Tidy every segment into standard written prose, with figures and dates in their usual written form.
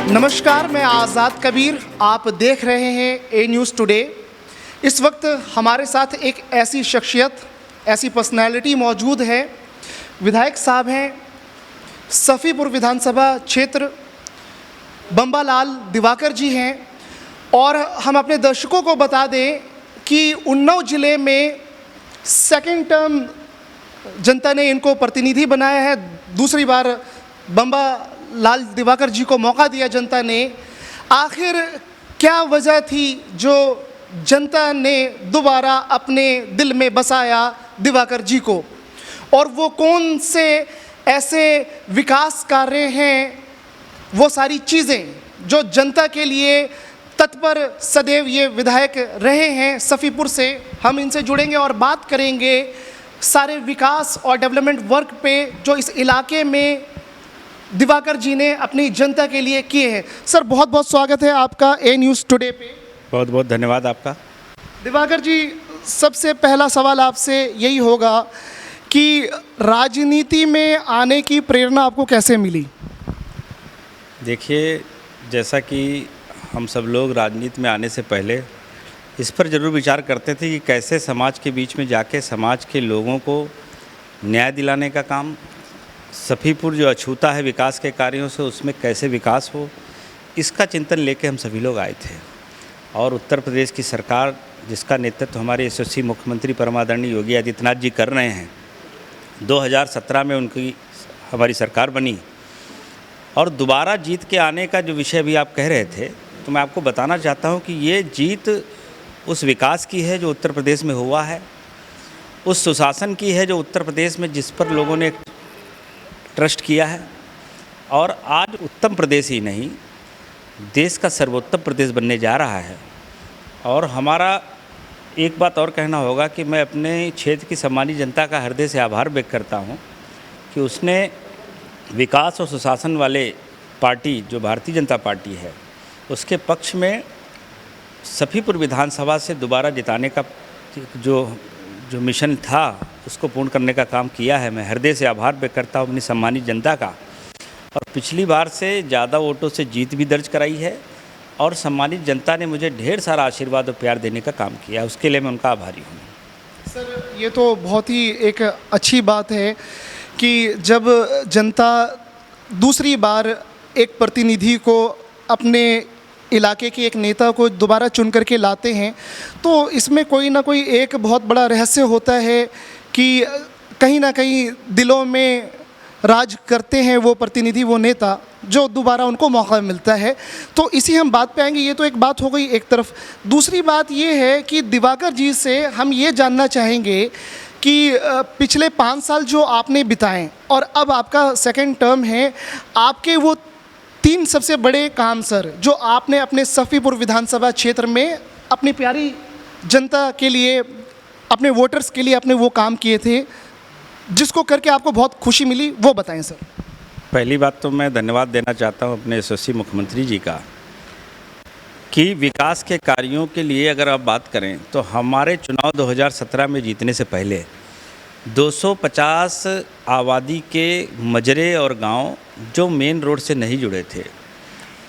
नमस्कार, मैं आज़ाद कबीर। आप देख रहे हैं ए न्यूज़ टुडे। इस वक्त हमारे साथ एक ऐसी शख्सियत, ऐसी पर्सनैलिटी मौजूद है। विधायक साहब हैं, सफ़ीपुर विधानसभा क्षेत्र बम्बालाल दिवाकर जी हैं। और हम अपने दर्शकों को बता दें कि उन्नाव ज़िले में सेकंड टर्म जनता ने इनको प्रतिनिधि बनाया है। दूसरी बार बम्बालाल दिवाकर जी को मौका दिया जनता ने। आखिर क्या वजह थी जो जनता ने दोबारा अपने दिल में बसाया दिवाकर जी को, और वो कौन से ऐसे विकास कार्य हैं, वो सारी चीज़ें जो जनता के लिए तत्पर सदैव ये विधायक रहे हैं सफ़ीपुर से, हम इनसे जुड़ेंगे और बात करेंगे सारे विकास और डेवलपमेंट वर्क पे जो इस इलाके में दिवाकर जी ने अपनी जनता के लिए किए हैं। सर, बहुत बहुत स्वागत है आपका ए न्यूज़ टुडे पे। बहुत बहुत धन्यवाद आपका। दिवाकर जी, सबसे पहला सवाल आपसे यही होगा कि राजनीति में आने की प्रेरणा आपको कैसे मिली? देखिए, जैसा कि हम सब लोग राजनीति में आने से पहले इस पर ज़रूर विचार करते थे कि कैसे समाज के बीच में जाके समाज के लोगों को न्याय दिलाने का काम, सफ़ीपुर जो अछूता है विकास के कार्यों से, उसमें कैसे विकास हो, इसका चिंतन लेके हम सभी लोग आए थे। और उत्तर प्रदेश की सरकार, जिसका नेतृत्व हमारे यशस्वी मुख्यमंत्री परमादरणीय योगी आदित्यनाथ जी कर रहे हैं, 2017 में उनकी हमारी सरकार बनी। और दोबारा जीत के आने का जो विषय भी आप कह रहे थे, तो मैं आपको बताना चाहता हूँ कि ये जीत उस विकास की है जो उत्तर प्रदेश में हुआ है, उस सुशासन की है जो उत्तर प्रदेश में जिस पर लोगों ने ट्रस्ट किया है। और आज उत्तम प्रदेश ही नहीं, देश का सर्वोत्तम प्रदेश बनने जा रहा है। और हमारा एक बात और कहना होगा कि मैं अपने क्षेत्र की सम्मानित जनता का हृदय से आभार व्यक्त करता हूँ कि उसने विकास और सुशासन वाले पार्टी जो भारतीय जनता पार्टी है, उसके पक्ष में सफ़ीपुर विधानसभा से दोबारा जिताने का जो मिशन था, उसको पूर्ण करने का काम किया है। मैं हृदय से आभार व्यक्त करता हूँ अपनी सम्मानित जनता का। और पिछली बार से ज़्यादा वोटों से जीत भी दर्ज कराई है, और सम्मानित जनता ने मुझे ढेर सारा आशीर्वाद और प्यार देने का काम किया, उसके लिए मैं उनका आभारी हूँ। सर, ये तो बहुत ही एक अच्छी बात है कि जब जनता दूसरी बार एक प्रतिनिधि को, अपने इलाके के एक नेता को दोबारा चुन करके लाते हैं, तो इसमें कोई ना कोई एक बहुत बड़ा रहस्य होता है कि कहीं ना कहीं दिलों में राज करते हैं वो प्रतिनिधि, वो नेता जो दोबारा उनको मौका मिलता है। तो इसी हम बात पे आएंगे। ये तो एक बात हो गई एक तरफ। दूसरी बात ये है कि दिवाकर जी से हम ये जानना चाहेंगे कि पिछले 5 साल जो आपने बिताए और अब आपका सेकंड टर्म है, आपके वो 3 सबसे बड़े काम सर जो आपने अपने सफ़ीपुर विधानसभा क्षेत्र में अपनी प्यारी जनता के लिए, अपने वोटर्स के लिए अपने वो काम किए थे, जिसको करके आपको बहुत खुशी मिली, वो बताएं सर। पहली बात तो मैं धन्यवाद देना चाहता हूँ अपने यशस्वी मुख्यमंत्री जी का कि विकास के कार्यों के लिए अगर आप बात करें तो हमारे चुनाव 2017 में जीतने से पहले 250 आबादी के मजरे और गांव जो मेन रोड से नहीं जुड़े थे,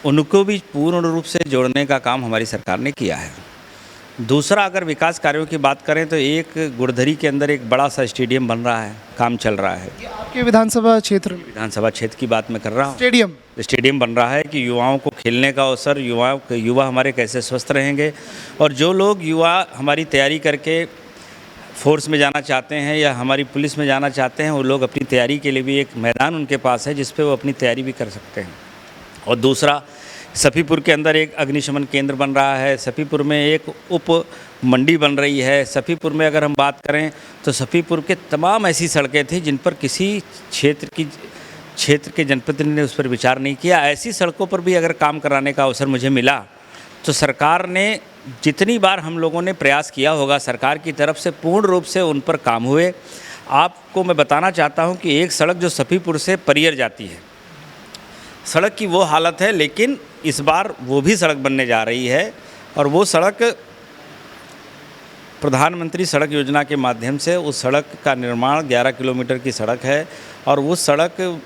उनको भी पूर्ण रूप से जोड़ने का काम हमारी सरकार ने किया है। दूसरा, अगर विकास कार्यों की बात करें तो एक गुड़धरी के अंदर एक बड़ा सा स्टेडियम बन रहा है, काम चल रहा है। ये आपके विधानसभा क्षेत्र की बात मैं कर रहा हूँ। स्टेडियम बन रहा है कि युवाओं को खेलने का अवसर, युवा हमारे कैसे स्वस्थ रहेंगे, और जो लोग युवा हमारी तैयारी करके फोर्स में जाना चाहते हैं या हमारी पुलिस में जाना चाहते हैं, वो लोग अपनी तैयारी के लिए भी एक मैदान उनके पास है जिस पे वो अपनी तैयारी भी कर सकते हैं। और दूसरा, सफ़ीपुर के अंदर एक अग्निशमन केंद्र बन रहा है, सफ़ीपुर में एक उप मंडी बन रही है। सफ़ीपुर में अगर हम बात करें तो सफ़ीपुर के तमाम ऐसी सड़कें थी जिन पर किसी क्षेत्र के जनप्रतिनिधि ने उस पर विचार नहीं किया। ऐसी सड़कों पर भी अगर काम कराने का अवसर मुझे मिला तो सरकार ने जितनी बार हम लोगों ने प्रयास किया होगा सरकार की तरफ से, पूर्ण रूप से उन पर काम हुए। आपको मैं बताना चाहता हूं कि एक सड़क जो सफ़ीपुर से परियर जाती है, सड़क की वो हालत है, लेकिन इस बार वो भी सड़क बनने जा रही है। और वो सड़क प्रधानमंत्री सड़क योजना के माध्यम से, उस सड़क का निर्माण 11 किलोमीटर की सड़क है। और वो सड़क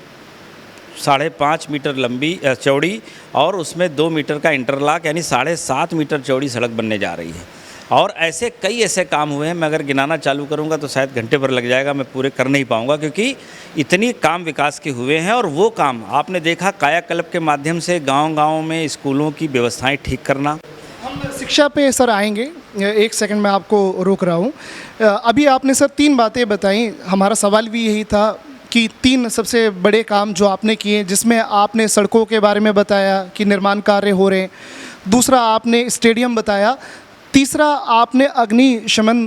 5.5 मीटर लंबी चौड़ी और उसमें 2 मीटर का इंटरलॉक यानी 7.5 मीटर चौड़ी सड़क बनने जा रही है। और ऐसे कई ऐसे काम हुए हैं, मैं अगर गिनाना चालू करूंगा तो शायद घंटे भर लग जाएगा, मैं पूरे कर नहीं पाऊंगा क्योंकि इतनी काम विकास के हुए हैं। और वो काम आपने देखा कायाकल्प के माध्यम से गांव-गांव में स्कूलों की व्यवस्थाएं ठीक करना। हम शिक्षा पे सर आएंगे, एक सेकंड में आपको रोक रहा हूँ। अभी आपने सर 3 बातें बताई, हमारा सवाल भी यही था कि 3 सबसे बड़े काम जो आपने किए, जिसमें आपने सड़कों के बारे में बताया कि निर्माण कार्य हो रहे हैं, दूसरा आपने स्टेडियम बताया, तीसरा आपने अग्निशमन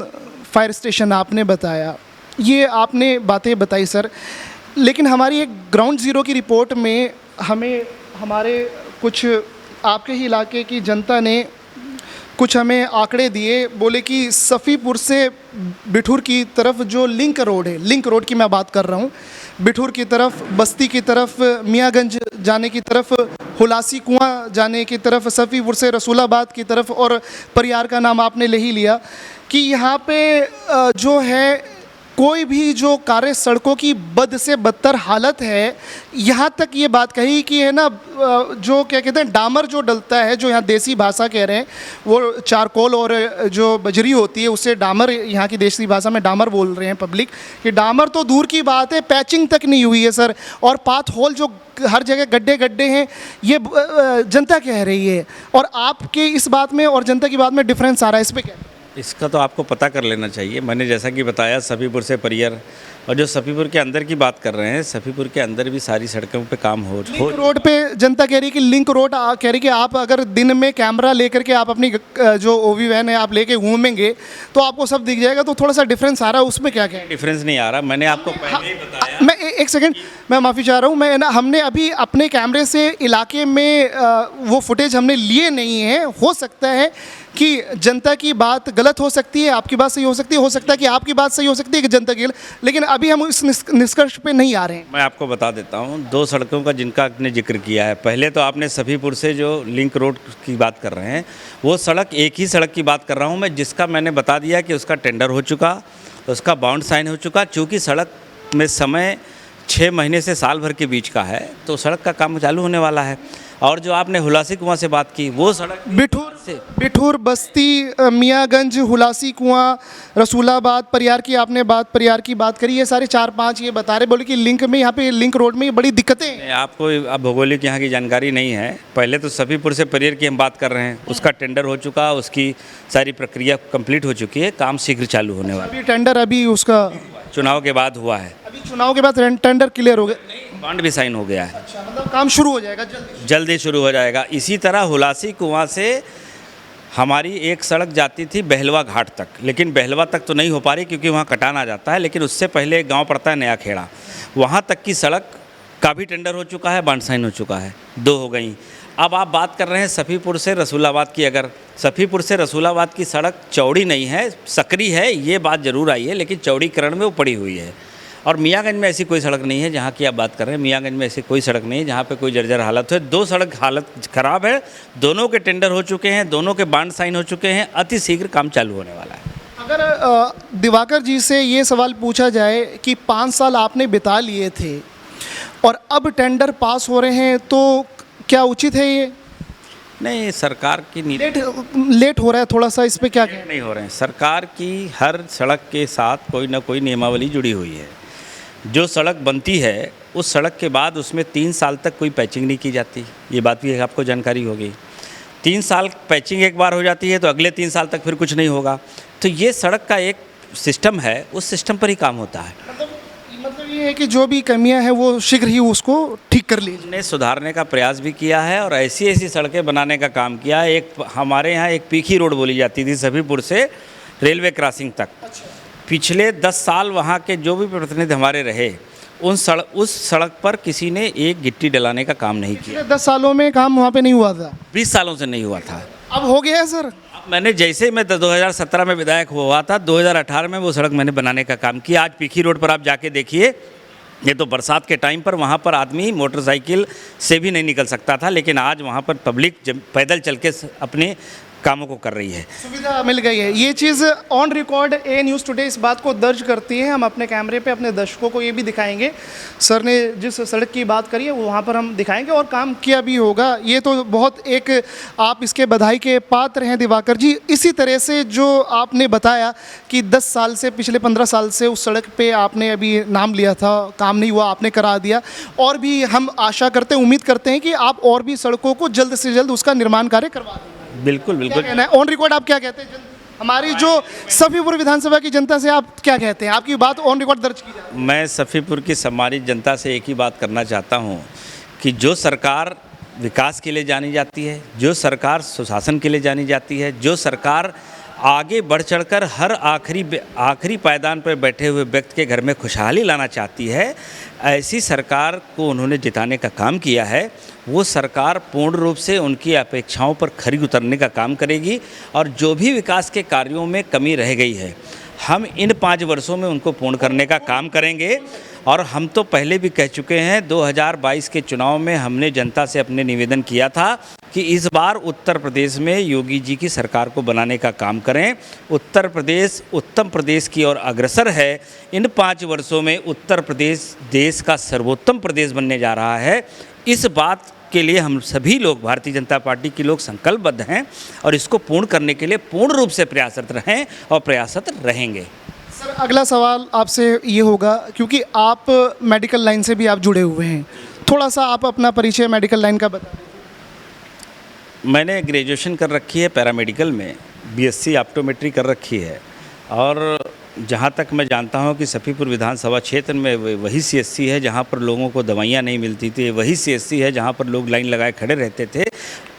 फायर स्टेशन आपने बताया। ये आपने बातें बताई सर, लेकिन हमारी एक ग्राउंड ज़ीरो की रिपोर्ट में हमें हमारे कुछ आपके ही इलाके की जनता ने कुछ हमें आंकड़े दिए, बोले कि सफ़ीपुर से बिठूर की तरफ जो लिंक रोड है, लिंक रोड की मैं बात कर रहा हूँ, बिठूर की तरफ, बस्ती की तरफ, मियाँगंज जाने की तरफ, हुलासी कुआं जाने की तरफ, सफ़ीपुर से रसूलाबाद की तरफ, और परियार का नाम आपने ले ही लिया कि यहाँ पे जो है कोई भी जो कार्य सड़कों की बद से बदतर हालत है। यहाँ तक ये बात कही कि है ना, जो क्या कहते हैं डामर जो डलता है, जो यहाँ देसी भाषा कह रहे हैं, वो चारकोल और जो बजरी होती है उससे डामर, यहाँ की देसी भाषा में डामर बोल रहे हैं पब्लिक, कि डामर तो दूर की बात है, पैचिंग तक नहीं हुई है सर। और पाथ होल जो हर जगह गड्ढे गड्ढे हैं, ये जनता कह रही है। और आपके इस बात में और जनता की बात में डिफरेंस आ रहा है, इस पर क्या? इसका तो आपको पता कर लेना चाहिए। मैंने जैसा कि बताया सफ़ीपुर से परियर, और जो सफ़ीपुर के अंदर की बात कर रहे हैं, सफ़ीपुर के अंदर भी सारी सड़कों पे काम हो लिंक रोड पे जनता कह रही है कि लिंक रोड कह रही कि आप अगर दिन में कैमरा लेकर के आप अपनी जो ओवी वैन है आप लेके घूमेंगे तो आपको सब दिख जाएगा। तो थोड़ा सा डिफरेंस आ रहा है, उसमें क्या क्या है? डिफरेंस नहीं आ रहा, मैंने आपको पहले ही बताया। मैं एक सेकंड, मैं माफ़ी चाह रहा हूँ, मैं ना, हमने अभी अपने कैमरे से इलाके में वो फुटेज हमने लिए नहीं है। हो सकता है कि जनता की बात गलत हो सकती है, आपकी बात सही हो सकता है कि आपकी बात सही हो सकती है कि जनता की गलत, लेकिन अभी हम इस निष्कर्ष पे नहीं आ रहे हैं। मैं आपको बता देता हूँ 2 सड़कों का जिनका आपने जिक्र किया है। पहले तो आपने सफ़ीपुर से जो लिंक रोड की बात कर रहे हैं, वो सड़क एक ही सड़क की बात कर रहा हूँ मैं, जिसका मैंने बता दिया कि उसका टेंडर हो चुका, उसका बाउंड साइन हो चुका। चूँकि सड़क में समय 6 महीने से साल भर के बीच का है, तो सड़क का काम चालू होने वाला है। और जो आपने हुलासी कुआं से बात की, वो सड़क बिठूर, बस्ती, मियाँगंज, हुलासी कुआं, रसूलाबाद, परियार की आपने परियार की बात करी, ये सारे 4-5 ये बता रहे, बोले कि लिंक में, यहाँ पे लिंक रोड में बड़ी दिक्कतें हैं। आपको अब भौगोलिक यहाँ की जानकारी नहीं है। पहले तो सफ़ीपुर से परियर की हम बात कर रहे हैं, उसका टेंडर हो चुका, उसकी सारी प्रक्रिया कंप्लीट हो चुकी है, काम शीघ्र चालू होने वाला है। अभी टेंडर अभी उसका चुनाव के बाद हुआ है, अभी चुनाव के बाद टेंडर क्लियर हो गया, बॉन्ड भी साइन हो गया है। अच्छा, मतलब काम शुरू हो जाएगा जल्दी शुरू हो जाएगा। इसी तरह हुलासी कुआं से हमारी एक सड़क जाती थी बहलवा घाट तक, लेकिन बहलवा तक तो नहीं हो पा रही क्योंकि वहाँ कटान आ जाता है। लेकिन उससे पहले एक गांव पड़ता है नया खेड़ा, वहाँ तक की सड़क का भी टेंडर हो चुका है, बॉन्ड साइन हो चुका है, 2 हो गई। अब आप बात कर रहे हैं सफ़ीपुर से रसूलाबाद की। अगर सफ़ीपुर से रसूलाबाद की सड़क चौड़ी नहीं है, सकरी है, ये बात ज़रूर आई है, लेकिन चौड़ीकरण में वो पड़ी हुई है। और मियाँगंज में ऐसी कोई सड़क नहीं है जहाँ की आप बात कर रहे हैं, मियाँगंज में ऐसी कोई सड़क नहीं है जहाँ पे कोई जर्जर हालत है। 2 सड़क हालत ख़राब है, दोनों के टेंडर हो चुके हैं, दोनों के बॉन्ड साइन हो चुके हैं, अति शीघ्र काम चालू होने वाला है। अगर दिवाकर जी से ये सवाल पूछा जाए कि 5 साल आपने बिता लिए थे और अब टेंडर पास हो रहे हैं, तो क्या उचित है ये? नहीं, सरकार की लेट हो रहा है थोड़ा सा, इस पे क्या कहना? नहीं हो रहे हैं। सरकार की हर सड़क के साथ कोई ना कोई नियमावली जुड़ी हुई है। जो सड़क बनती है उस सड़क के बाद उसमें 3 साल तक कोई पैचिंग नहीं की जाती, ये बात भी आपको जानकारी होगी। 3 साल पैचिंग एक बार हो जाती है तो अगले 3 साल तक फिर कुछ नहीं होगा। तो ये सड़क का एक सिस्टम है, उस सिस्टम पर ही काम होता है। मतलब ये है कि जो भी कमियां हैं वो शीघ्र ही उसको ठीक कर लीजिए। हमने सुधारने का प्रयास भी किया है और ऐसी ऐसी सड़कें बनाने का काम किया है। एक हमारे यहाँ एक पीखी रोड बोली जाती थी सफ़ीपुर से रेलवे क्रॉसिंग तक। पिछले 10 साल वहाँ के जो भी प्रतिनिधि हमारे रहे, उस सड़क पर किसी ने एक गिट्टी डलाने का काम नहीं किया। 10 सालों में काम वहाँ पे नहीं हुआ था? 20 सालों से नहीं हुआ था। अब हो गया है सर। मैंने जैसे मैं 2017 में विधायक हुआ था, 2018 में वो सड़क मैंने बनाने का काम किया। आज पीखी रोड पर आप जाके देखिए, ये तो बरसात के टाइम पर वहाँ पर आदमी मोटरसाइकिल से भी नहीं निकल सकता था, लेकिन आज वहाँ पर पब्लिक जब पैदल चल के अपने कामों को कर रही है। सुविधा मिल गई है। ये चीज़ on record a news today इस बात को दर्ज करती है। हम अपने कैमरे पे अपने दर्शकों को ये भी दिखाएंगे, सर ने जिस सड़क की बात करी है वो वहाँ पर हम दिखाएंगे और काम किया भी होगा। ये तो बहुत एक आप इसके बधाई के पात्र हैं दिवाकर जी। इसी तरह से जो आपने बताया कि 10 साल से, पिछले 15 साल से उस सड़क पे आपने अभी नाम लिया था, काम नहीं हुआ, आपने करा दिया, और भी हम आशा करते हैं, उम्मीद करते हैं कि आप और भी सड़कों को जल्द से जल्द उसका निर्माण कार्य करवा देंगे। बिल्कुल क्या बिल्कुल। कहना है ऑन रिकॉर्ड, आप क्या कहते हैं? हमारी जो सफीपुर विधानसभा की जनता से आप क्या कहते हैं? आपकी बात ऑन रिकॉर्ड दर्ज की जाए। मैं सफ़ीपुर की सम्मानित जनता से एक ही बात करना चाहता हूँ कि जो सरकार विकास के लिए जानी जाती है, जो सरकार सुशासन के लिए जानी जाती है, जो सरकार आगे बढ़ चढ़कर हर आखिरी पायदान पर बैठे हुए व्यक्ति के घर में खुशहाली लाना चाहती है, ऐसी सरकार को उन्होंने जिताने का काम किया है। वो सरकार पूर्ण रूप से उनकी अपेक्षाओं पर खरी उतरने का काम करेगी और जो भी विकास के कार्यों में कमी रह गई है, हम इन 5 वर्षों में उनको पूर्ण करने का काम करेंगे। और हम तो पहले भी कह चुके हैं, 2022 के चुनाव में हमने जनता से अपने निवेदन किया था कि इस बार उत्तर प्रदेश में योगी जी की सरकार को बनाने का काम करें। उत्तर प्रदेश उत्तम प्रदेश की ओर अग्रसर है। इन 5 वर्षों में उत्तर प्रदेश देश का सर्वोत्तम प्रदेश बनने जा रहा है। इस बात के लिए हम सभी लोग, भारतीय जनता पार्टी के लोग संकल्पबद्ध हैं और इसको पूर्ण करने के लिए पूर्ण रूप से प्रयासरत रहें और प्रयासरत रहेंगे। सर, अगला सवाल आपसे ये होगा, क्योंकि आप मेडिकल लाइन से भी आप जुड़े हुए हैं, थोड़ा सा आप अपना परिचय मेडिकल लाइन का बता दीजिए। मैंने ग्रेजुएशन कर रखी है पैरामेडिकल में, बीएससी ऑप्टोमेट्री कर रखी है, और जहाँ तक मैं जानता हूँ कि सफ़ीपुर विधानसभा क्षेत्र में वही सीएससी है जहाँ पर लोगों को दवाइयाँ नहीं मिलती थी, वही सीएससी है जहाँ पर लोग लाइन लगाए खड़े रहते थे।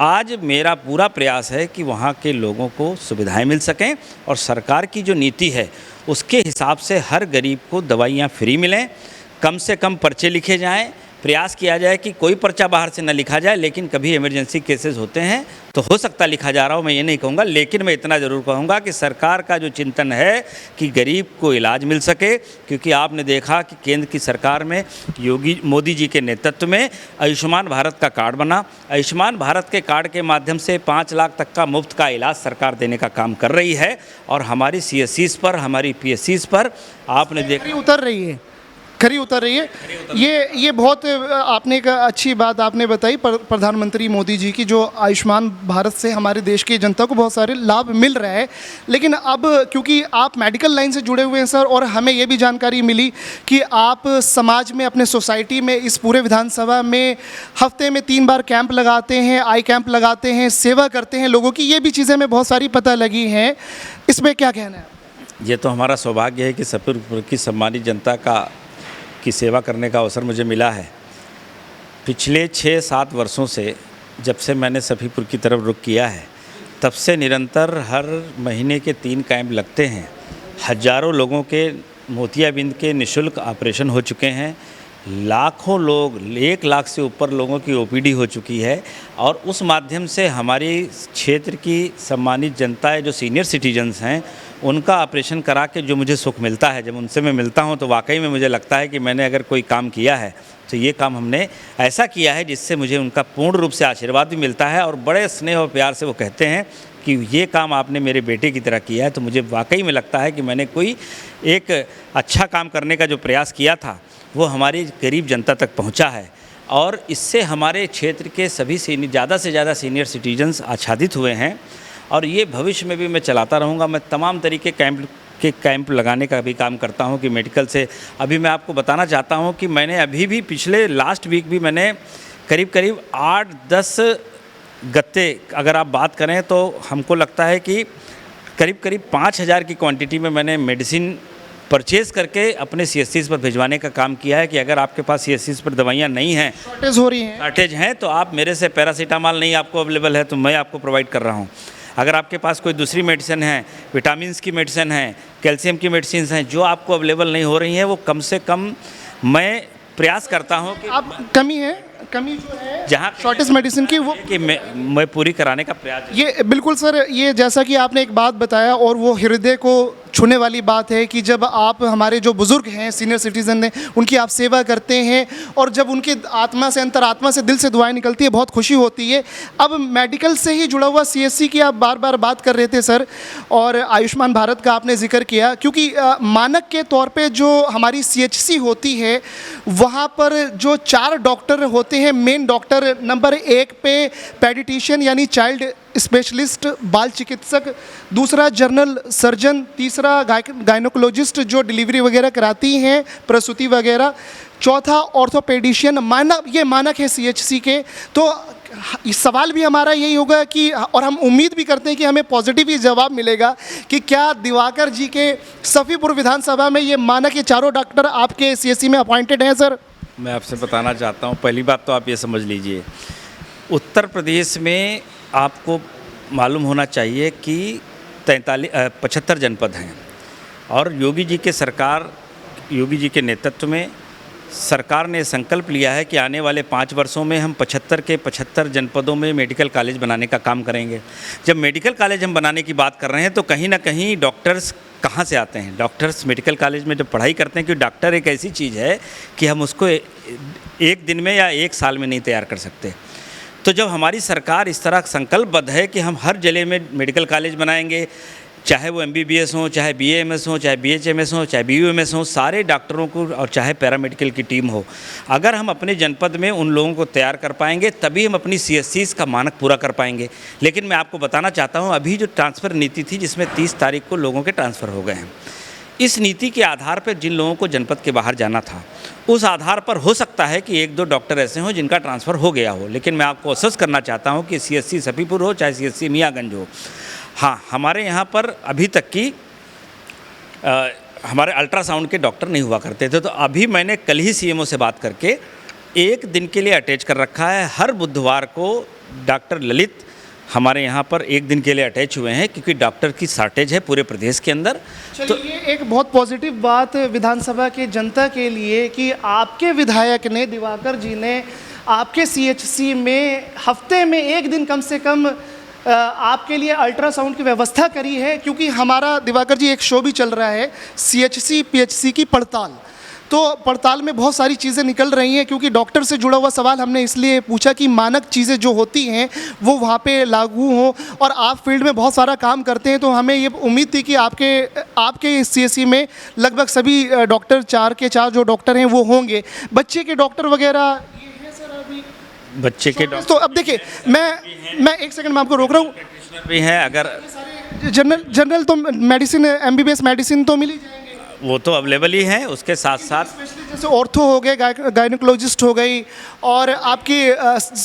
आज मेरा पूरा प्रयास है कि वहाँ के लोगों को सुविधाएं मिल सकें और सरकार की जो नीति है उसके हिसाब से हर गरीब को दवाइयाँ फ्री मिलें, कम से कम पर्चे लिखे जाएँ। प्रयास किया जाए कि कोई पर्चा बाहर से न लिखा जाए, लेकिन कभी इमरजेंसी केसेस होते हैं तो हो सकता लिखा जा रहा हो, मैं ये नहीं कहूँगा, लेकिन मैं इतना ज़रूर कहूँगा कि सरकार का जो चिंतन है कि गरीब को इलाज मिल सके, क्योंकि आपने देखा कि केंद्र की सरकार में मोदी जी के नेतृत्व में आयुष्मान भारत का कार्ड बना। आयुष्मान भारत के कार्ड के माध्यम से 5 लाख तक का मुफ्त का इलाज सरकार देने का काम कर रही है और हमारी CSCs पर, हमारी PSCs पर आपने देखा खरी उतर रही है। ये बहुत आपने एक अच्छी बात आपने बताई, प्रधानमंत्री मोदी जी की, जो आयुष्मान भारत से हमारे देश की जनता को बहुत सारे लाभ मिल रहा है। लेकिन अब क्योंकि आप मेडिकल लाइन से जुड़े हुए हैं सर, और हमें ये भी जानकारी मिली कि आप समाज में, अपने सोसाइटी में, इस पूरे विधानसभा में हफ्ते में 3 बार कैंप लगाते हैं, आई कैंप लगाते हैं, सेवा करते हैं लोगों की। ये भी चीज़ें हमें बहुत सारी पता लगी हैं, इसमें क्या कहना है? ये तो हमारा सौभाग्य है कि सफ़ीपुर की सम्मानित जनता की सेवा करने का अवसर मुझे मिला है। पिछले 6-7 वर्षों से, जब से मैंने सफ़ीपुर की तरफ रुख किया है, तब से निरंतर हर महीने के 3 कैंप लगते हैं। हज़ारों लोगों के मोतियाबिंद के निःशुल्क ऑपरेशन हो चुके हैं। लाखों लोग, 1 लाख से ऊपर लोगों की OPD हो चुकी है और उस माध्यम से हमारी क्षेत्र की सम्मानित जनता है, जो सीनियर सिटीजन्स हैं, उनका ऑपरेशन करा के जो मुझे सुख मिलता है, जब उनसे मैं मिलता हूं तो वाकई में मुझे लगता है कि मैंने अगर कोई काम किया है तो ये काम हमने ऐसा किया है जिससे मुझे उनका पूर्ण रूप से आशीर्वाद भी मिलता है और बड़े स्नेह और प्यार से वो कहते हैं कि ये काम आपने मेरे बेटे की तरह किया है। तो मुझे वाकई में लगता है कि मैंने कोई एक अच्छा काम करने का जो प्रयास किया था वो हमारी गरीब जनता तक पहुंचा है और इससे हमारे क्षेत्र के सभी ज़्यादा से ज़्यादा सीनियर सिटीजन्स आच्छादित हुए हैं और ये भविष्य में भी मैं चलाता रहूँगा। मैं तमाम तरीके कैंप लगाने का भी काम करता हूँ कि मेडिकल से। अभी मैं आपको बताना चाहता हूँ कि मैंने अभी भी पिछले लास्ट वीक भी मैंने करीब 8-10 गत्ते, अगर आप बात करें तो हमको लगता है कि करीब 5,000 की क्वांटिटी में मैंने मेडिसिन परचेज़ करके अपने CSCs पर भिजवाने का काम किया है कि अगर आपके पास CSCs पर दवाइयाँ नहीं हैं, शॉर्टेज हैं, तो आप मेरे से पैरासीटामॉल नहीं आपको अवेलेबल है तो मैं आपको प्रोवाइड कर रहा हूँ। अगर आपके पास कोई दूसरी मेडिसिन है, विटामिन की मेडिसिन है, कैल्शियम की मेडिसिन हैं, जो आपको अवेलेबल नहीं हो रही हैं, वो कम से कम मैं प्रयास करता हूँ कि आप कमी है कमी जो है जहाँ शॉर्टेज मेडिसिन की वो कि मैं पूरी कराने का प्रयास ये बिल्कुल सर, ये जैसा कि आपने एक बात बताया और वो हृदय को छूने वाली बात है कि जब आप हमारे जो बुज़ुर्ग हैं, सीनियर सिटीज़न हैं, उनकी आप सेवा करते हैं और जब उनकी आत्मा से, अंतरात्मा से, दिल से दुआएं निकलती है, बहुत खुशी होती है। अब मेडिकल से ही जुड़ा हुआ सीएचसी की आप बार बार बात कर रहे थे सर, और आयुष्मान भारत का आपने जिक्र किया, क्योंकि मानक के तौर पे जो हमारी सीएचसी होती है वहाँ पर जो 4 डॉक्टर होते हैं, मेन डॉक्टर, नंबर 1 पे पेडिटिशियन यानी चाइल्ड स्पेशलिस्ट, बाल चिकित्सक, दूसरा जनरल सर्जन, तीसरा गायनोकोलॉजिस्ट जो डिलीवरी वगैरह कराती हैं, प्रसूति वगैरह, चौथा ऑर्थोपेडिशियन। ये मानक है सीएचसी के। तो सवाल भी हमारा यही होगा कि, और हम उम्मीद भी करते हैं कि हमें पॉजिटिव ही जवाब मिलेगा कि क्या दिवाकर जी के सफ़ीपुर विधानसभा में ये मानक, ये चारों डॉक्टर आपके सीएचसी में अपॉइंटेड हैं सर? मैं आपसे बताना चाहता हूँ, पहली बात तो आप ये समझ लीजिए, उत्तर प्रदेश में आपको मालूम होना चाहिए कि 75 जनपद हैं और योगी जी के नेतृत्व में सरकार ने संकल्प लिया है कि आने वाले 5 वर्षों में हम 75 के 75 जनपदों में मेडिकल कॉलेज बनाने का काम करेंगे। जब मेडिकल कॉलेज हम बनाने की बात कर रहे हैं तो कहीं ना कहीं डॉक्टर्स कहाँ से आते हैं? डॉक्टर्स मेडिकल कॉलेज में जब पढ़ाई करते हैं, क्योंकि डॉक्टर एक ऐसी चीज़ है कि हम उसको एक दिन में या 1 साल में नहीं तैयार कर सकते। तो जब हमारी सरकार इस तरह संकल्पबद्ध है कि हम हर जिले में मेडिकल कॉलेज बनाएंगे, चाहे वो MBBS हो, चाहे BAMS हो, चाहे BHMS हो, चाहे BUMS हो, सारे डॉक्टरों को, और चाहे पैरामेडिकल की टीम हो, अगर हम अपने जनपद में उन लोगों को तैयार कर पाएंगे तभी हम अपनी CSCs का मानक पूरा कर पाएंगे। लेकिन मैं आपको बताना चाहता हूँ, अभी जो ट्रांसफ़र नीति थी जिसमें 30 तारीख को लोगों के ट्रांसफ़र हो गए हैं, इस नीति के आधार पर जिन लोगों को जनपद के बाहर जाना था, उस आधार पर हो सकता है कि 1-2 डॉक्टर ऐसे हों जिनका ट्रांसफ़र हो गया हो। लेकिन मैं आपको आश्वस्त करना चाहता हूं कि CSC सफीपुर हो, चाहे CSC मियाँगंज हो, हाँ, हमारे यहाँ पर अभी तक की हमारे अल्ट्रासाउंड के डॉक्टर नहीं हुआ करते थे। तो अभी मैंने कल ही CMO से बात करके 1 दिन के लिए अटैच कर रखा है। हर बुधवार को डॉक्टर ललित हमारे यहाँ पर 1 दिन के लिए अटैच हुए हैं, क्योंकि डॉक्टर की शॉर्टेज है पूरे प्रदेश के अंदर। तो ये एक बहुत पॉजिटिव बात विधानसभा के जनता के लिए कि आपके विधायक ने, दिवाकर जी ने, आपके CHC में हफ्ते में 1 दिन कम से कम आपके लिए अल्ट्रासाउंड की व्यवस्था करी है। क्योंकि हमारा, दिवाकर जी, एक शो भी चल रहा है CHC PHC की पड़ताल, तो पड़ताल में बहुत सारी चीज़ें निकल रही हैं। क्योंकि डॉक्टर से जुड़ा हुआ सवाल हमने इसलिए पूछा कि मानक चीज़ें जो होती हैं वो वहाँ पे लागू हों, और आप फील्ड में बहुत सारा काम करते हैं, तो हमें ये उम्मीद थी कि आपके CSC में लगभग सभी डॉक्टर, 4 के 4 जो डॉक्टर हैं वो होंगे। बच्चे के डॉक्टर वगैरह ये हैं सर अभी? बच्चे के तो अब देखिए, मैं 1 सेकंड में आपको रोक रहा हूँ। भी हैं, अगर जनरल तो मेडिसिन, MBBS मेडिसिन तो मिल ही जाएंगे, वो तो अवेलेबल ही है। उसके साथ साथ जैसे ऑर्थो हो गए, गायनोकोलॉजिस्ट हो गई, और आपकी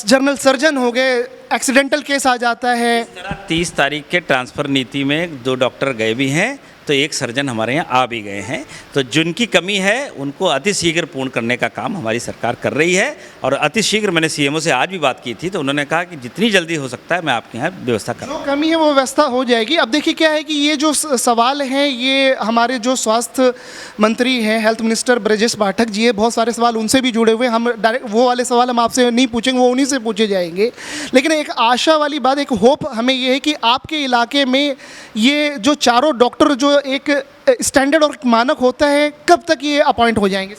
जनरल सर्जन हो गए, एक्सीडेंटल केस आ जाता है। 30 तारीख के ट्रांसफ़र नीति में 2 डॉक्टर गए भी हैं, तो 1 सर्जन हमारे यहाँ आ भी गए हैं। तो जिनकी कमी है उनको अतिशीघ्र पूर्ण करने का काम हमारी सरकार कर रही है। और अतिशीघ्र, मैंने CMO से आज भी बात की थी, तो उन्होंने कहा कि जितनी जल्दी हो सकता है मैं आपके यहाँ व्यवस्था कर जो कमी है वो व्यवस्था हो जाएगी। अब देखिए क्या है कि ये जो सवाल हैं, ये हमारे जो स्वास्थ्य मंत्री हैं, हेल्थ मिनिस्टर ब्रजेश पाठक जी है, बहुत सारे सवाल उनसे भी जुड़े हुए हैं। हम डायरेक्ट वो वाले सवाल हम आपसे नहीं पूछेंगे, वो उन्हीं से पूछे जाएंगे। लेकिन एक आशा वाली बात, एक होप हमें ये है कि आपके इलाके में ये जो चारों डॉक्टर, जो एक स्टैंडर्ड और मानक होता है, कब तक ये अपॉइंट हो जाएंगे?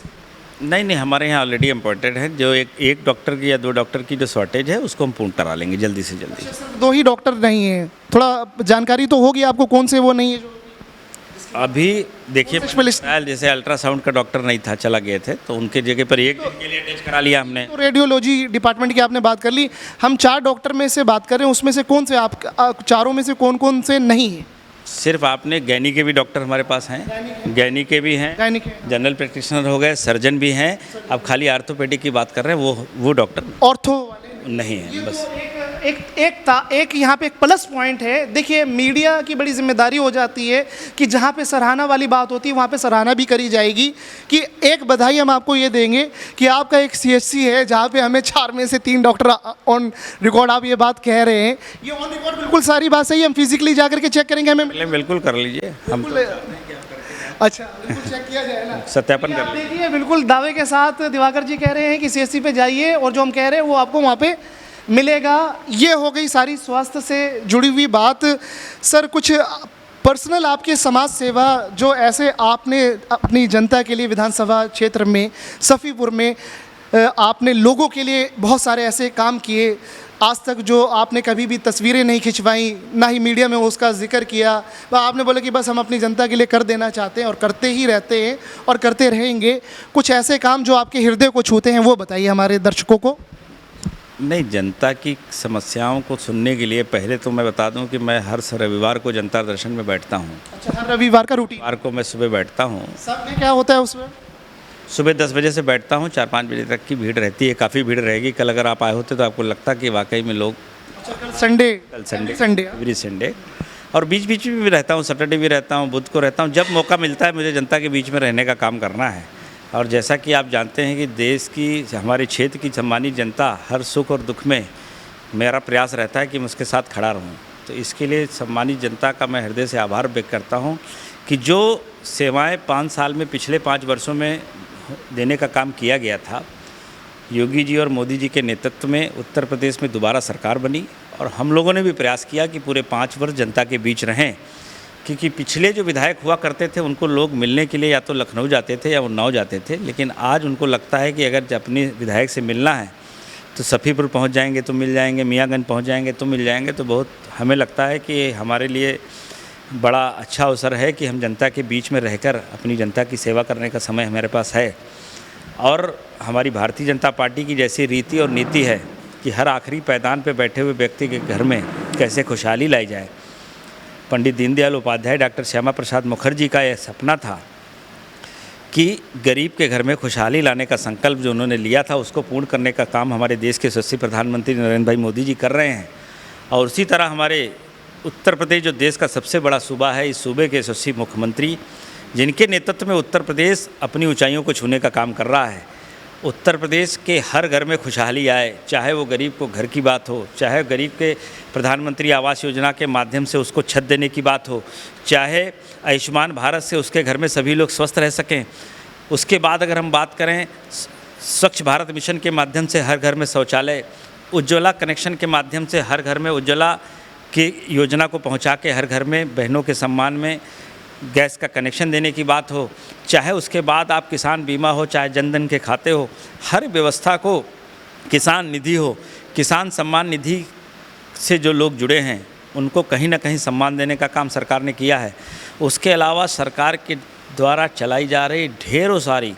नहीं, हमारे यहाँ ऑलरेडी अपॉइंटेड है। जो एक डॉक्टर की या 2 डॉक्टर की जो शॉर्टेज है उसको हम पूर्ण करा लेंगे जल्दी से जल्दी। 2 ही डॉक्टर नहीं हैं, थोड़ा जानकारी तो होगी आपको कौन से वो नहीं है जो अभी देखिए, जैसे अल्ट्रासाउंड का डॉक्टर नहीं था, चला गए थे, तो उनके जगह पर 1 दिन के लिए अटैच करा लिया हमने। तो रेडियोलॉजी डिपार्टमेंट की आपने बात कर ली, हम 4 डॉक्टर में से बात कर रहे हैं, उसमें से कौन से आप चारों में से कौन से नहीं है? सिर्फ आपने गैनी के भी डॉक्टर हमारे पास हैं, गैनी के भी हैं, जनरल प्रैक्टिशनर हो गए, सर्जन भी हैं। अब खाली आर्थोपेडिक की बात कर रहे हैं, वो डॉक्टर ऑर्थो वाले नहीं है। बस एक यहाँ पे एक प्लस पॉइंट है। देखिए, मीडिया की बड़ी जिम्मेदारी हो जाती है कि जहाँ पे सराहना वाली बात होती है वहाँ पे सराहना भी करी जाएगी। कि एक बधाई हम आपको ये देंगे कि आपका एक CHC है जहाँ पे हमें 4 में से 3 डॉक्टर ऑन रिकॉर्ड, आप ये बात कह रहे हैं, ये ऑन रिकॉर्ड बिल्कुल सारी बात सही है। हम फिजिकली जा करके चेक करेंगे, हमें बिल्कुल कर लीजिए। हम अच्छा, बिल्कुल चेक किया जाए ना, सत्यापन आप कर लें। देखिए बिल्कुल दावे के साथ दिवाकर जी कह रहे हैं कि सीएससी पे जाइए और जो हम कह रहे हैं वो आपको वहाँ पे मिलेगा। ये हो गई सारी स्वास्थ्य से जुड़ी हुई बात। सर कुछ पर्सनल आपके समाज सेवा जो ऐसे आपने अपनी जनता के लिए विधानसभा क्षेत्र में सफ़ीपुर में आपने लोगों के लिए बहुत सारे ऐसे काम किए, आज तक जो आपने कभी भी तस्वीरें नहीं खिंचवाई, ना ही मीडिया में उसका जिक्र किया, वह आपने बोला कि बस हम अपनी जनता के लिए कर देना चाहते हैं और करते ही रहते हैं और करते रहेंगे। कुछ ऐसे काम जो आपके हृदय को छूते हैं वो बताइए हमारे दर्शकों को। नहीं, जनता की समस्याओं को सुनने के लिए पहले तो मैं बता दूं कि मैं हर रविवार को जनता दर्शन में बैठता हूं। अच्छा, हर रविवार का रूटीन? रविवार को मैं सुबह बैठता हूं। सब में क्या होता है उसमें? सुबह 10 बजे से बैठता हूं, 4-5 बजे तक की भीड़ रहती है, काफ़ी भीड़ रहेगी। कल अगर आप आए होते तो आपको लगता कि वाकई में लोग, अच्छा, कल संडे? कल संडे, संडे एवरी संडे। और बीच बीच में भी रहता हूँ, सैटरडे भी रहता हूँ, बुध को रहता हूँ। जब मौका मिलता है मुझे जनता के बीच में रहने का काम करना है। और जैसा कि आप जानते हैं कि देश की, हमारे क्षेत्र की सम्मानित जनता हर सुख और दुख में मेरा प्रयास रहता है कि मैं उसके साथ खड़ा रहूं। तो इसके लिए सम्मानित जनता का मैं हृदय से आभार व्यक्त करता हूं कि जो सेवाएं 5 साल में, पिछले 5 वर्षों में देने का काम किया गया था, योगी जी और मोदी जी के नेतृत्व में उत्तर प्रदेश में दोबारा सरकार बनी और हम लोगों ने भी प्रयास किया कि पूरे 5 वर्ष जनता के बीच रहें। क्योंकि पिछले जो विधायक हुआ करते थे उनको लोग मिलने के लिए या तो लखनऊ जाते थे या उन्नाव जाते थे, लेकिन आज उनको लगता है कि अगर अपने विधायक से मिलना है तो सफ़ीपुर पहुंच जाएंगे तो मिल जाएंगे, मियाँगंज पहुंच जाएंगे तो मिल जाएंगे। तो बहुत हमें लगता है कि हमारे लिए बड़ा अच्छा अवसर है कि हम जनता के बीच में रहकर अपनी जनता की सेवा करने का समय हमारे पास है। और हमारी भारतीय जनता पार्टी की जैसी रीति और नीति है कि हर आखिरी पैदान पे बैठे हुए व्यक्ति के घर में कैसे खुशहाली लाई जाए। पंडित दीनदयाल उपाध्याय, डॉक्टर श्यामा प्रसाद मुखर्जी का यह सपना था कि गरीब के घर में खुशहाली लाने का संकल्प जो उन्होंने लिया था उसको पूर्ण करने का काम हमारे देश के यशस्वी प्रधानमंत्री नरेंद्र भाई मोदी जी कर रहे हैं। और उसी तरह हमारे उत्तर प्रदेश जो देश का सबसे बड़ा सूबा है, इस सूबे के यशस्वी मुख्यमंत्री जिनके नेतृत्व में उत्तर प्रदेश अपनी ऊंचाइयों को छूने का काम कर रहा है। उत्तर प्रदेश के हर घर में खुशहाली आए, चाहे वो गरीब को घर की बात हो, चाहे गरीब के प्रधानमंत्री आवास योजना के माध्यम से उसको छत देने की बात हो, चाहे आयुष्मान भारत से उसके घर में सभी लोग स्वस्थ रह सकें। उसके बाद अगर हम बात करें स्वच्छ भारत मिशन के माध्यम से हर घर में शौचालय, उज्ज्वला कनेक्शन के माध्यम से हर घर में उज्ज्वला की योजना को पहुंचा के हर घर में बहनों के सम्मान में गैस का कनेक्शन देने की बात हो, चाहे उसके बाद आप किसान बीमा हो, चाहे जनधन के खाते हो, हर व्यवस्था को, किसान निधि हो, किसान सम्मान निधि से जो लोग जुड़े हैं उनको कहीं ना कहीं सम्मान देने का काम सरकार ने किया है। उसके अलावा सरकार के द्वारा चलाई जा रही ढेरों सारी,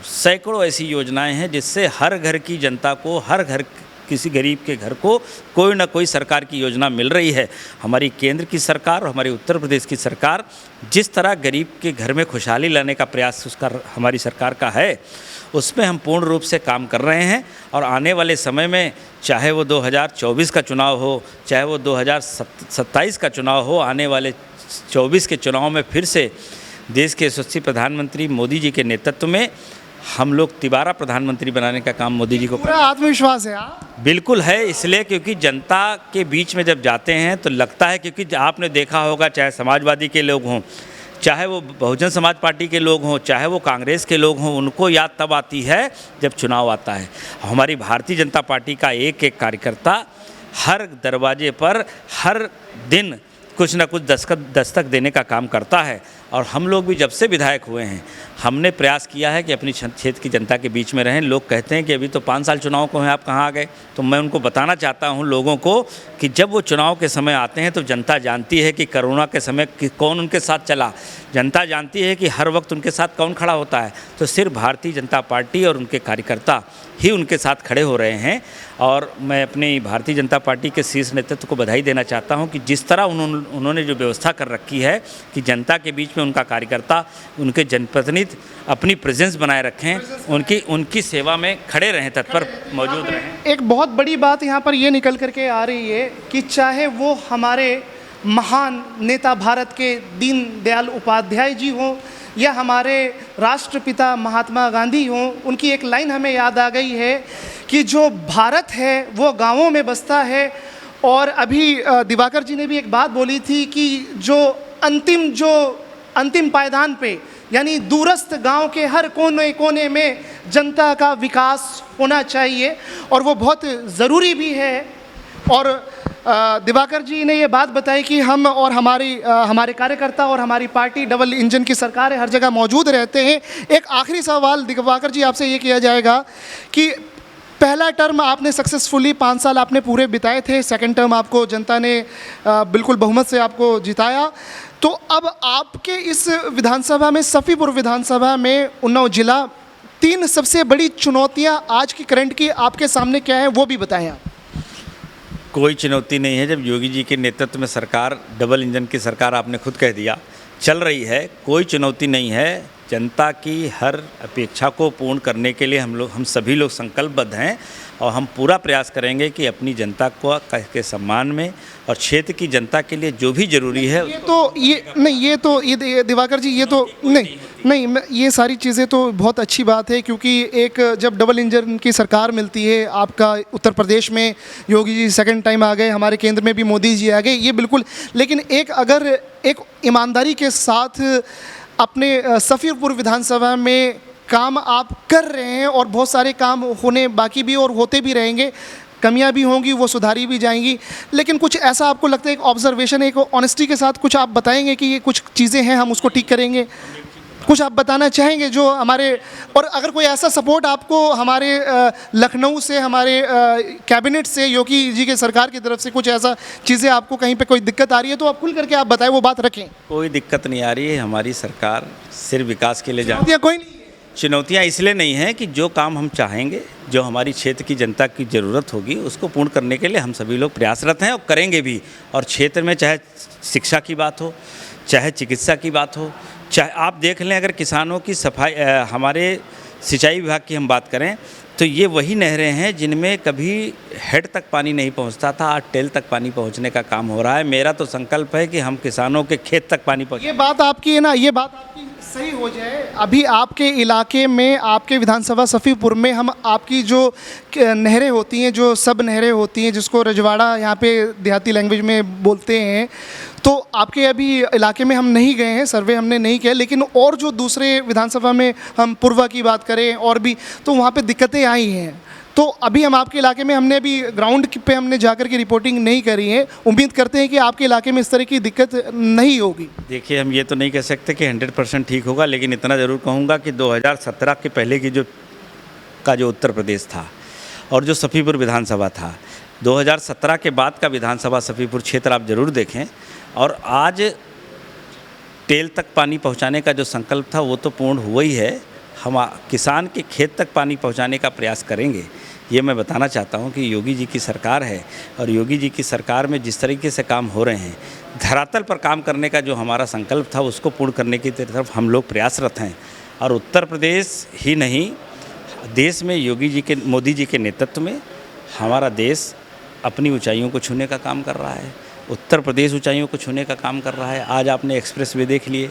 सैकड़ों ऐसी योजनाएं हैं जिससे हर घर की जनता को, हर घर किसी गरीब के घर को कोई ना कोई सरकार की योजना मिल रही है। हमारी केंद्र की सरकार और हमारी उत्तर प्रदेश की सरकार जिस तरह गरीब के घर में खुशहाली लाने का प्रयास उसका हमारी सरकार का है, उसमें हम पूर्ण रूप से काम कर रहे हैं। और आने वाले समय में चाहे वो 2024 का चुनाव हो, चाहे वो 2027 का चुनाव हो, आने वाले 24 के चुनाव में फिर से देश के यशस्वी प्रधानमंत्री मोदी जी के नेतृत्व में हम लोग तिबारा प्रधानमंत्री बनाने का काम मोदी जी को पूरा आत्मविश्वास है आप? बिल्कुल है, इसलिए क्योंकि जनता के बीच में जब जाते हैं तो लगता है, क्योंकि आपने देखा होगा चाहे समाजवादी के लोग हों, चाहे वो बहुजन समाज पार्टी के लोग हों, चाहे वो कांग्रेस के लोग हों, उनको याद तब आती है जब चुनाव आता है। हमारी भारतीय जनता पार्टी का एक एक कार्यकर्ता हर दरवाजे पर हर दिन कुछ ना कुछ दस्तक देने का काम करता है। और हम लोग भी जब से विधायक हुए हैं हमने प्रयास किया है कि अपनी क्षेत्र की जनता के बीच में रहें। लोग कहते हैं कि अभी तो 5 साल चुनाव को हैं, आप कहाँ आ गए? तो मैं उनको बताना चाहता हूं लोगों को कि जब वो चुनाव के समय आते हैं तो जनता जानती है कि कोरोना के समय कौन उनके साथ चला, जनता जानती है कि हर वक्त उनके साथ कौन खड़ा होता है। तो सिर्फ भारतीय जनता पार्टी और उनके कार्यकर्ता ही उनके साथ खड़े हो रहे हैं। और मैं अपनी भारतीय जनता पार्टी के शीर्ष नेतृत्व को बधाई देना चाहता हूं कि जिस तरह उन्होंने जो व्यवस्था कर रखी है कि जनता के बीच में उनका कार्यकर्ता, उनके जनप्रतिनिधि अपनी प्रेजेंस बनाए रखें, उनकी सेवा में खड़े रहें, तत्पर मौजूद रहें। एक बहुत बड़ी बात यहाँ पर ये निकल करके आ रही है कि चाहे वो हमारे महान नेता भारत के दीनदयाल उपाध्याय जी हों या हमारे राष्ट्रपिता महात्मा गांधी हों, उनकी एक लाइन हमें याद आ गई है कि जो भारत है वो गांवों में बसता है। और अभी दिवाकर जी ने भी एक बात बोली थी कि जो अंतिम पायदान पे यानी दूरस्थ गांव के हर कोने कोने में जनता का विकास होना चाहिए और वो बहुत ज़रूरी भी है। और दिवाकर जी ने ये बात बताई कि हम और हमारे कार्यकर्ता और हमारी पार्टी डबल इंजन की सरकार है, हर जगह मौजूद रहते हैं। एक आखिरी सवाल दिवाकर जी आपसे ये किया जाएगा कि पहला टर्म आपने सक्सेसफुली 5 साल आपने पूरे बिताए थे, सेकंड टर्म आपको जनता ने बिल्कुल बहुमत से आपको जिताया। तो अब आपके इस विधानसभा में, सफ़ीपुर विधानसभा में, उन्नाव जिला, 3 सबसे बड़ी चुनौतियां आज की करंट की आपके सामने क्या है वो भी बताएं आप। कोई चुनौती नहीं है जब योगी जी के नेतृत्व में सरकार, डबल इंजन की सरकार, आपने खुद कह दिया, चल रही है। कोई चुनौती नहीं है। जनता की हर अपेक्षा को पूर्ण करने के लिए हम सभी लोग संकल्पबद्ध हैं और हम पूरा प्रयास करेंगे कि अपनी जनता को के सम्मान में और क्षेत्र की जनता के लिए जो भी ज़रूरी है। ये दिवाकर जी, ये तो नहीं, ये सारी चीज़ें तो बहुत अच्छी बात है, क्योंकि एक जब डबल इंजन की सरकार मिलती है, आपका उत्तर प्रदेश में योगी जी सेकंड टाइम आ गए, हमारे केंद्र में भी मोदी जी आ गए, ये बिल्कुल। लेकिन अगर एक ईमानदारी के साथ अपने सफ़ीपुर विधानसभा में काम आप कर रहे हैं और बहुत सारे काम होने बाकी भी और होते भी रहेंगे, कमियां भी होंगी, वो सुधारी भी जाएंगी, लेकिन कुछ ऐसा आपको लगता है, एक ऑब्जर्वेशन, एक ऑनेस्टी के साथ कुछ आप बताएंगे कि ये कुछ चीज़ें हैं हम उसको ठीक करेंगे, कुछ आप बताना चाहेंगे जो हमारे, और अगर कोई ऐसा सपोर्ट आपको हमारे लखनऊ से, हमारे कैबिनेट से, योगी जी के सरकार की तरफ से कुछ ऐसा चीज़ें आपको कहीं पे कोई दिक्कत आ रही है तो आप खुल करके आप बताएं, वो बात रखें। कोई दिक्कत नहीं आ रही है। हमारी सरकार सिर्फ विकास के लिए कोई नहीं। चुनौतियाँ इसलिए नहीं हैं कि जो काम हम चाहेंगे, जो हमारी क्षेत्र की जनता की ज़रूरत होगी, उसको पूर्ण करने के लिए हम सभी लोग प्रयासरत हैं और करेंगे भी। और क्षेत्र में चाहे शिक्षा की बात हो, चाहे चिकित्सा की बात हो, चाहे आप देख लें, अगर किसानों की सफाई, हमारे सिंचाई विभाग की हम बात करें तो ये वही नहरें हैं जिनमें कभी हेड तक पानी नहीं पहुंचता था, आज टेल तक पानी पहुंचने का काम हो रहा है। मेरा तो संकल्प है कि हम किसानों के खेत तक पानी पहुंचे। ये बात आपकी है ना, ये बात आपकी सही हो जाए। अभी आपके इलाके में, आपके विधानसभा सफ़ीपुर में, हम आपकी जो नहरें होती हैं, जो सब नहरें होती हैं, जिसको रजवाड़ा यहाँ पे देहाती लैंग्वेज में बोलते हैं, तो आपके अभी इलाके में हम नहीं गए हैं, सर्वे हमने नहीं किया, लेकिन और जो दूसरे विधानसभा में हम पूर्वा की बात करें और भी, तो वहाँ पे दिक्कतें आई हैं। तो अभी हम आपके इलाके में, हमने अभी ग्राउंड पे हमने जाकर के रिपोर्टिंग नहीं करी है, उम्मीद करते हैं कि आपके इलाके में इस तरह की दिक्कत नहीं होगी। देखिए, हम ये तो नहीं कह सकते कि 100% ठीक होगा, लेकिन इतना ज़रूर कहूँगा कि 2017 के पहले की जो उत्तर प्रदेश था और जो सफ़ीपुर विधानसभा था, 2017 के बाद का विधानसभा सफ़ीपुर क्षेत्र आप ज़रूर देखें। और आज टेल तक पानी पहुंचाने का जो संकल्प था वो तो पूर्ण हुआ ही है। हम किसान के खेत तक पानी पहुंचाने का प्रयास करेंगे। ये मैं बताना चाहता हूं कि योगी जी की सरकार है और योगी जी की सरकार में जिस तरीके से काम हो रहे हैं, धरातल पर काम करने का जो हमारा संकल्प था उसको पूर्ण करने की तरफ हम लोग प्रयासरत हैं। और उत्तर प्रदेश ही नहीं, देश में मोदी जी के नेतृत्व में हमारा देश अपनी ऊंचाइयों को छूने का काम कर रहा है। उत्तर प्रदेश ऊंचाइयों को छूने का काम कर रहा है। आज आपने एक्सप्रेसवे देख लिए,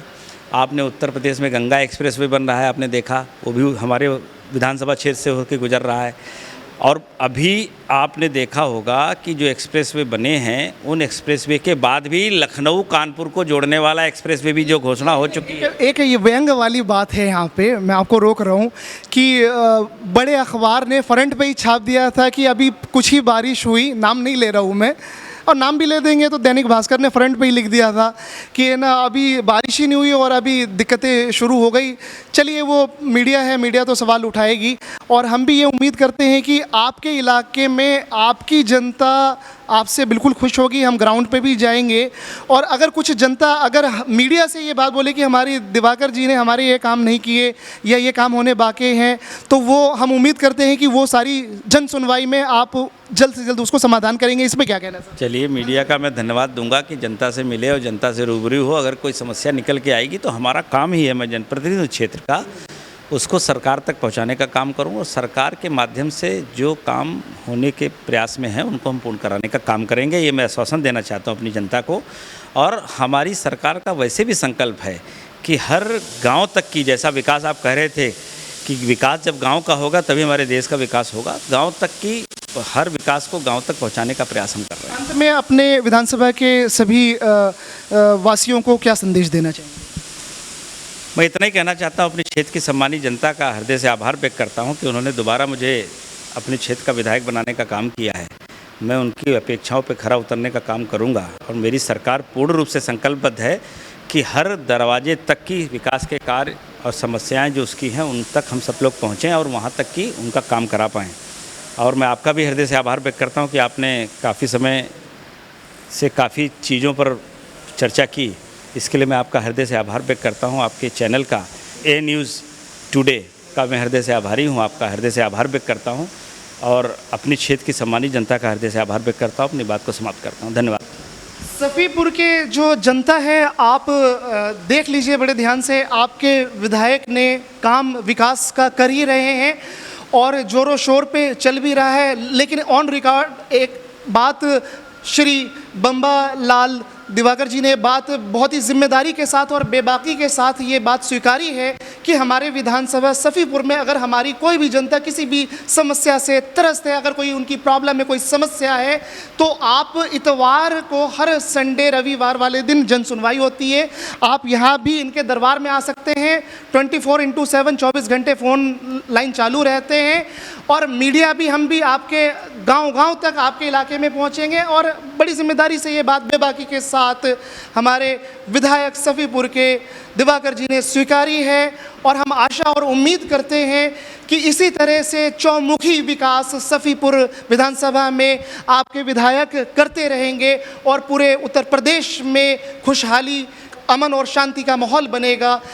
आपने उत्तर प्रदेश में गंगा एक्सप्रेसवे बन रहा है, आपने देखा, वो भी हमारे विधानसभा क्षेत्र से होकर गुजर रहा है। और अभी आपने देखा होगा कि जो एक्सप्रेसवे बने हैं, उन एक्सप्रेसवे के बाद भी लखनऊ कानपुर को जोड़ने वाला एक्सप्रेसवे भी जो घोषणा हो चुकी है। एक ये व्यंग वाली बात है यहाँ पे, मैं आपको रोक रहा हूँ कि बड़े अखबार ने फ्रंट पे ही छाप दिया था कि अभी कुछ ही बारिश हुई, नाम नहीं ले रहा हूँ मैं, और नाम भी ले देंगे तो दैनिक भास्कर ने फ्रंट पे ही लिख दिया था कि ना अभी बारिश ही नहीं हुई और अभी दिक्कतें शुरू हो गई। चलिए, वो मीडिया है, मीडिया तो सवाल उठाएगी, और हम भी ये उम्मीद करते हैं कि आपके इलाके में आपकी जनता आपसे बिल्कुल खुश होगी। हम ग्राउंड पे भी जाएंगे, और अगर कुछ जनता अगर मीडिया से ये बात बोले कि हमारी दिवाकर जी ने हमारे ये काम नहीं किए या ये काम होने बाकी हैं, तो वो हम उम्मीद करते हैं कि वो सारी जन सुनवाई में आप जल्द से जल्द उसको समाधान करेंगे। इसमें क्या कहना है? चलिए, मीडिया का मैं धन्यवाद दूंगा कि जनता से मिले और जनता से रूबरू हो। अगर कोई समस्या निकल के आएगी तो हमारा काम ही है, मैं जनप्रतिनिधि क्षेत्र का, उसको सरकार तक पहुंचाने का काम करूं, और सरकार के माध्यम से जो काम होने के प्रयास में है उनको हम पूर्ण कराने का काम करेंगे। ये मैं आश्वासन देना चाहता हूं अपनी जनता को। और हमारी सरकार का वैसे भी संकल्प है कि हर गांव तक की, जैसा विकास आप कह रहे थे कि विकास जब गांव का होगा तभी हमारे देश का विकास होगा, गांव तक की हर विकास को गांव तक पहुंचाने का प्रयास हम कर रहे हैं। अंत में अपने विधानसभा के सभी वासियों को क्या संदेश देना चाहेंगे? मैं इतना ही कहना चाहता हूँ, अपने क्षेत्र की सम्मानित जनता का हृदय से आभार व्यक्त करता हूँ कि उन्होंने दोबारा मुझे अपने क्षेत्र का विधायक बनाने का काम किया है। मैं उनकी अपेक्षाओं पर खरा उतरने का काम करूँगा और मेरी सरकार पूर्ण रूप से संकल्पबद्ध है कि हर दरवाजे तक की विकास के कार्य और समस्याएं जो उसकी हैं उन तक हम सब लोग पहुँचें और वहाँ तक कि उनका काम करा पाएँ। और मैं आपका भी हृदय से आभार व्यक्त करता हूँ कि आपने काफ़ी समय से काफ़ी चीज़ों पर चर्चा की, इसके लिए मैं आपका हृदय से आभार व्यक्त करता हूँ। आपके चैनल का ए न्यूज़ टुडे का मैं हृदय से आभारी हूँ, आपका हृदय से आभार व्यक्त करता हूँ और अपने क्षेत्र की सम्मानित जनता का हृदय से आभार व्यक्त करता हूँ। अपनी बात को समाप्त करता हूँ। धन्यवाद। सफ़ीपुर के जो जनता है, आप देख लीजिए बड़े ध्यान से, आपके विधायक ने काम विकास का कर ही रहे हैं और ज़ोरों शोर पे चल भी रहा है। लेकिन ऑन रिकॉर्ड एक बात श्री बम्बा लाल दिवाकर जी ने बात बहुत ही जिम्मेदारी के साथ और बेबाकी के साथ ये बात स्वीकारी है कि हमारे विधानसभा सफ़ीपुर में अगर हमारी कोई भी जनता किसी भी समस्या से त्रस्त है, अगर कोई उनकी प्रॉब्लम में कोई समस्या है, तो आप इतवार को हर संडे रविवार वाले दिन जन सुनवाई होती है। आप यहाँ भी इनके दरबार में आ सकते हैं। 24/7 24 घंटे फ़ोन लाइन चालू रहते हैं और मीडिया भी, हम भी आपके गांव-गांव तक आपके इलाके में पहुंचेंगे और बड़ी जिम्मेदारी से ये बात बेबाकी के साथ हमारे विधायक सफ़ीपुर के दिवाकर जी ने स्वीकारी है। और हम आशा और उम्मीद करते हैं कि इसी तरह से चौमुखी विकास सफ़ीपुर विधानसभा में आपके विधायक करते रहेंगे और पूरे उत्तर प्रदेश में खुशहाली, अमन और शांति का माहौल बनेगा।